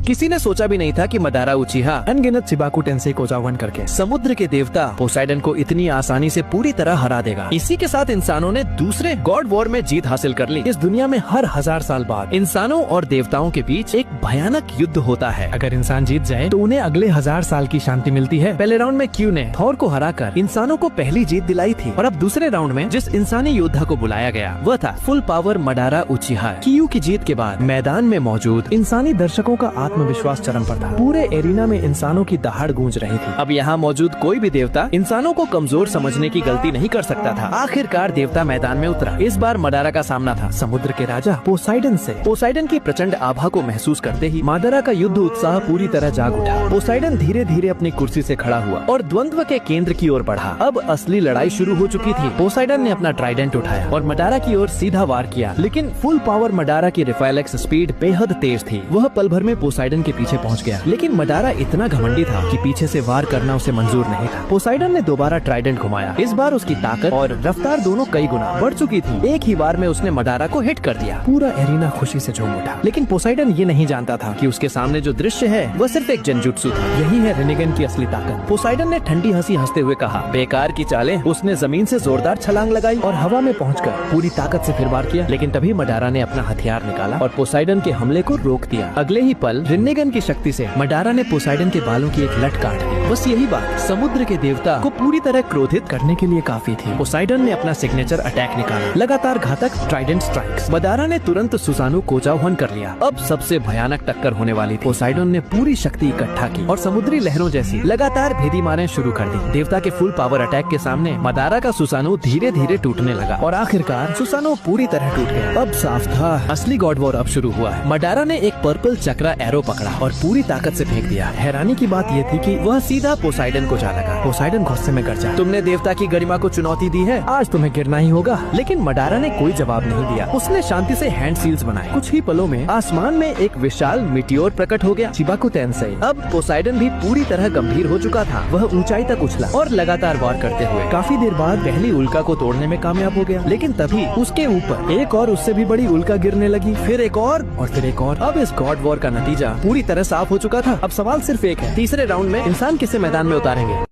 किसी ने सोचा भी नहीं था कि मदारा उचिहा अनगिनत शिबाकु टेंसेई कोजावन करके समुद्र के देवता पोसाइडन को इतनी आसानी से पूरी तरह हरा देगा। इसी के साथ इंसानों ने दूसरे गॉड वॉर में जीत हासिल कर ली। इस दुनिया में हर 1000 साल बाद इंसानों और देवताओं के बीच एक भयानक युद्ध होता है। अगर इंसान जीत जाए तो उन्हें अगले 1000 साल की शांति मिलती है। पहले राउंड में क्यू ने थॉर को हराकर इंसानों को पहली जीत दिलाई थी और अब दूसरे राउंड में जिस इंसानी योद्धा को बुलाया गया वह था फुल पावर मडारा उचिहा। क्यू की जीत के बाद मैदान में मौजूद इंसानी दर्शकों का आत्मविश्वास चरम पर था। पूरे एरिना में इंसानों की दहाड़ गूंज रही थी। अब यहाँ मौजूद कोई भी देवता इंसानों को कमजोर समझने की गलती नहीं कर सकता था। आखिरकार देवता मैदान में उतरा। इस बार मडारा का सामना था समुद्र के राजा पोसाइडन से। पोसाइडन की प्रचंड आभा को महसूस करते ही मडारा का युद्ध उत्साह पूरी तरह जाग उठा। पोसाइडन धीरे धीरे अपनी कुर्सी से खड़ा हुआ और द्वंद्व के केंद्र की ओर बढ़ा। अब असली लड़ाई शुरू हो चुकी थी। पोसाइडन ने अपना ट्राइडेंट उठाया और मडारा की ओर सीधा वार किया, लेकिन फुल पावर मडारा की रिफ्लेक्स स्पीड बेहद तेज थी। वह पल भर में पोसाइडन के पीछे पहुंच गया, लेकिन मडारा इतना घमंडी था कि पीछे से वार करना उसे मंजूर नहीं था। पोसाइडन ने दोबारा ट्राइडेंट घुमाया। इस बार उसकी ताकत और रफ्तार दोनों कई गुना बढ़ चुकी थी। एक ही बार में उसने मडारा को हिट कर दिया। पूरा एरिना खुशी से झूम उठा, लेकिन पोसाइडन ये नहीं जानता था कि उसके सामने जो दृश्य है वह सिर्फ एक जनजुत्सु था। यही है रेनेगन की असली ताकत। पोसाइडन ने ठंडी हंसी हंसते हुए कहा, बेकार की चालें। उसने जमीन से जोरदार छलांग लगाई और हवा में पहुंचकर पूरी ताकत से फिर वार किया। लेकिन तभी मडारा ने अपना हथियार निकाला और पोसाइडन के हमले को रोक दिया। अगले ही पल रेनेगन की शक्ति से मडारा ने पोसाइडन के बालों की एक लट काट दी। बस यही बात समुद्र के देवता को पूरी तरह क्रोधित करने के लिए काफी थी। पोसाइडन ने अपना सिग्नेचर अटैक निकाला, लगातार घातक ट्राइडेंट स्ट्राइक्स। मडारा ने तुरंत सुसानु कोजावन कर लिया। अब सबसे भयानक टक्कर होने वाली थी। पोसाइडन ने पूरी शक्ति इकट्ठा की और समुद्री लहरों जैसी लगातार भेदी मारें शुरू कर दी। देवता के फुल पावर अटैक के सामने मडारा का सुसानु धीरे धीरे टूटने लगा और आखिरकार सुसानु पूरी तरह टूट गया। अब साफ था असली गॉड वॉर अब शुरू हुआ है। मडारा ने एक पर्पल चक्रा एरो पकड़ा और पूरी ताकत से फेंक दिया। हैरानी की बात यह थी कि वह सीधा पोसाइडन को जा लगा। पोसाइडन गुस्से में गरजा, तुमने देवता की गरिमा को चुनौती दी है, आज तुम्हें गिरना ही होगा। लेकिन मडारा ने कोई जवाब नहीं दिया। उसने शांति से हैंड सील्स बनाए। कुछ ही पलों में आसमान में एक विशाल मिटियोर प्रकट हो गया, शिबाकु टेंसेई। अब पोसाइडन भी पूरी तरह गंभीर हो चुका था। वह ऊंचाई तक उछला और लगातार वार करते हुए काफी देर बाद पहली उल्का को तोड़ने में कामयाब हो गया। लेकिन तभी उसके ऊपर एक और उससे भी बड़ी उल्का गिरने लगी, फिर एक और फिर एक और। अब इस गॉड वॉर का नतीजा पूरी तरह साफ हो चुका था। अब सवाल सिर्फ एक है, तीसरे राउंड में इंसान किसे मैदान में उतारेंगे।